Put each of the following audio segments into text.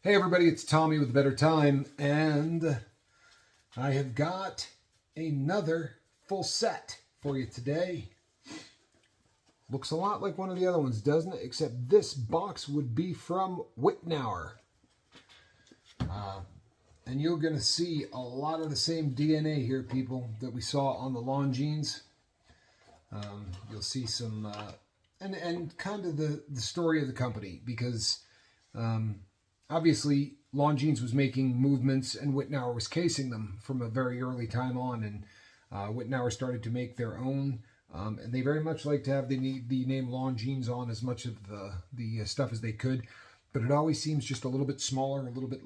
Hey everybody, it's Tommy with Better Time, and I have got another full set for you today. Looks a lot like one of the other ones, doesn't it? Except this box would be from Wittnauer. And you're going to see a lot of the same DNA here, people, that we saw on the Longines. You'll see some, and kind of the story of the company, because obviously Longines was making movements and Wittnauer was casing them from a very early time on, and Wittnauer started to make their own, and they very much like to have the name Longines on as much of the stuff as they could, but it always seems just a little bit smaller, a little bit,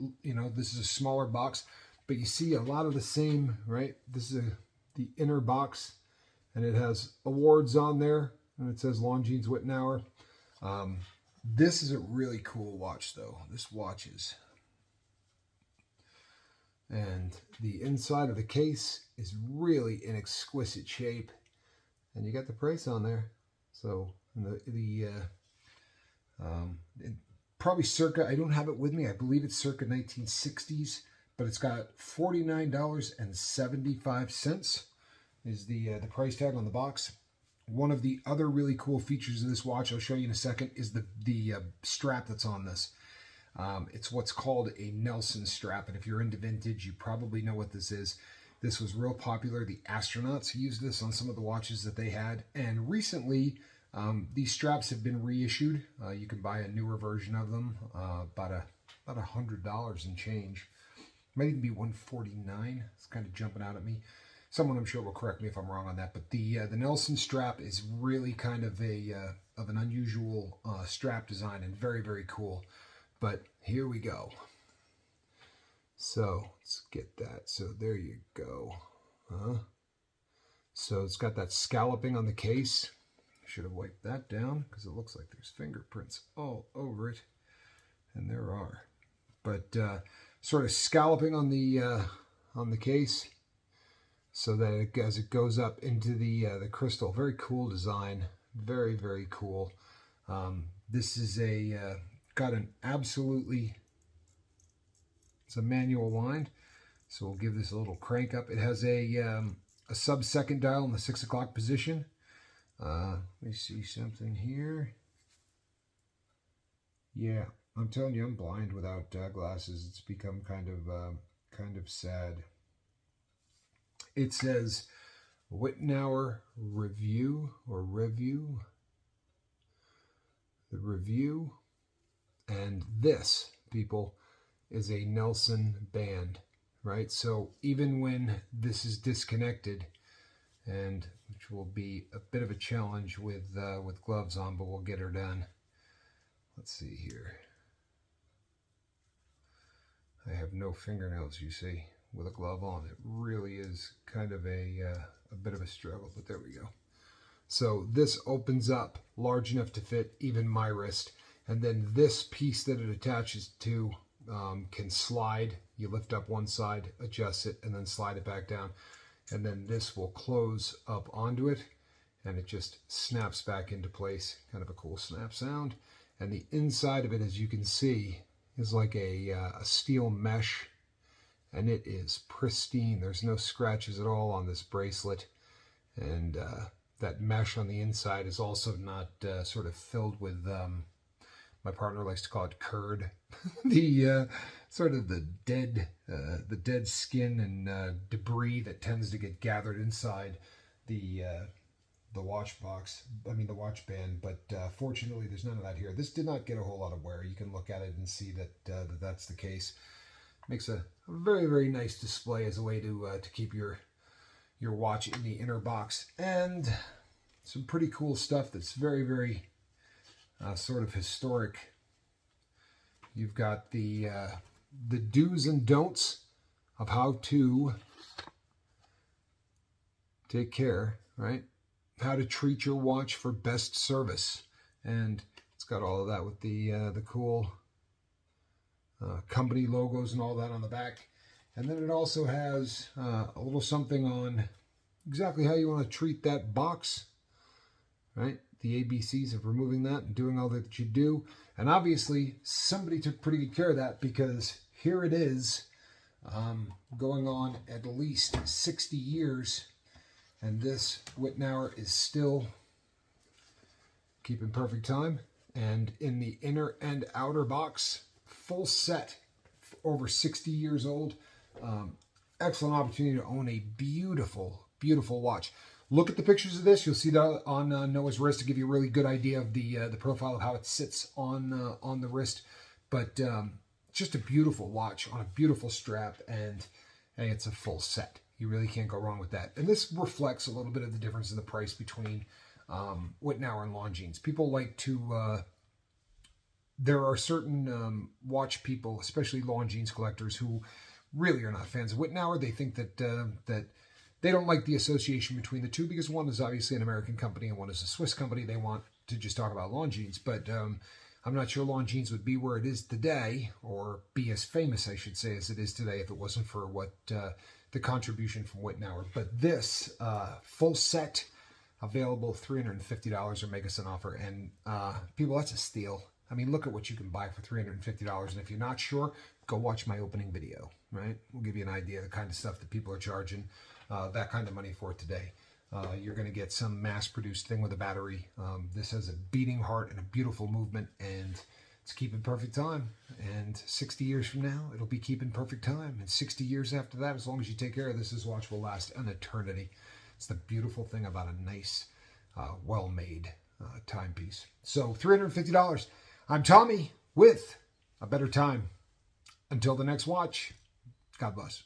this is a smaller box, but you see a lot of the same, right? This is the inner box, and it has awards on there, and it says Longines Wittnauer. This is a really cool watch, though. This watch is, and the inside of the case is really in exquisite shape, and you got the price on there. So probably circa, I don't have it with me, I believe it's circa 1960s, but it's got $49.75 is the price tag on the box. One of the other really cool features of this watch, I'll show you in a second, is the strap that's on this. It's what's called a Nelson strap, and if you're into vintage, you probably know what this is. This was real popular. The astronauts used this on some of the watches that they had, and recently these straps have been reissued. You can buy a newer version of them, about $100 and change. Might even be $149. It's kind of jumping out at me. Someone, I'm sure, will correct me if I'm wrong on that, but the Nelson strap is really kind of an unusual strap design, and very, very cool. But here we go. So let's get that. So there you go. So it's got that scalloping on the case. Should have wiped that down because it looks like there's fingerprints all over it, and there are. But sort of scalloping on the case, so that as it goes up into the crystal. Very cool design. Very, very cool. This is got an absolutely, it's a manual wind. So we'll give this a little crank up. It has a sub-second dial in the 6 o'clock position. Let me see something here. Yeah, I'm telling you, I'm blind without glasses. It's become kind of sad. It says Wittnauer review or review. The review. And this, people, is a Nelson band, right? So even when this is disconnected, and which will be a bit of a challenge with gloves on, but we'll get her done. Let's see here. I have no fingernails, you see, with a glove on. It really is kind of a bit of a struggle, but there we go. So this opens up large enough to fit even my wrist, and then this piece that it attaches to can slide. You lift up one side, adjust it, and then slide it back down, and then this will close up onto it, and it just snaps back into place. Kind of a cool snap sound. And the inside of it, as you can see, is like a steel mesh, and it is pristine. There's no scratches at all on this bracelet, and that mesh on the inside is also not sort of filled with, my partner likes to call it curd, the sort of the dead skin and debris that tends to get gathered inside the watch box, the watch band, but fortunately there's none of that here. This did not get a whole lot of wear. You can look at it and see that that's the case. Makes a very, very nice display as a way to keep your watch in the inner box. And some pretty cool stuff that's very, very sort of historic. You've got the do's and don'ts of how to take care, right? How to treat your watch for best service, and it's got all of that with the cool company logos and all that on the back. And then it also has a little something on exactly how you want to treat that box, right? the ABCs of removing that and doing all that you do. And obviously, somebody took pretty good care of that, because here it is, going on at least 60 years. And this Wittnauer is still keeping perfect time. And in the inner and outer box, full set, over 60 years old. Excellent opportunity to own a beautiful, beautiful watch. Look at the pictures of this. You'll see that on Noah's wrist to give you a really good idea of the profile of how it sits on the wrist. But just a beautiful watch on a beautiful strap, and hey, it's a full set. You really can't go wrong with that. And this reflects a little bit of the difference in the price between Wittnauer and Longines. People like to... there are certain watch people, especially Longines collectors, who really are not fans of Wittnauer. They think that that they don't like the association between the two, because one is obviously an American company and one is a Swiss company. They want to just talk about Longines, but I'm not sure Longines would be where it is today, or be as famous, I should say, as it is today if it wasn't for what the contribution from Wittnauer. But this full set, available $350, or make us an offer. And people, that's a steal. I mean, look at what you can buy for $350. And if you're not sure, go watch my opening video, right? We'll give you an idea of the kind of stuff that people are charging that kind of money for today. You're going to get some mass-produced thing with a battery. This has a beating heart and a beautiful movement, and it's keeping perfect time. And 60 years from now, it'll be keeping perfect time. And 60 years after that, as long as you take care of this watch will last an eternity. It's the beautiful thing about a nice, well-made timepiece. So $350. I'm Tommy with A Better Time. Until the next watch, God bless.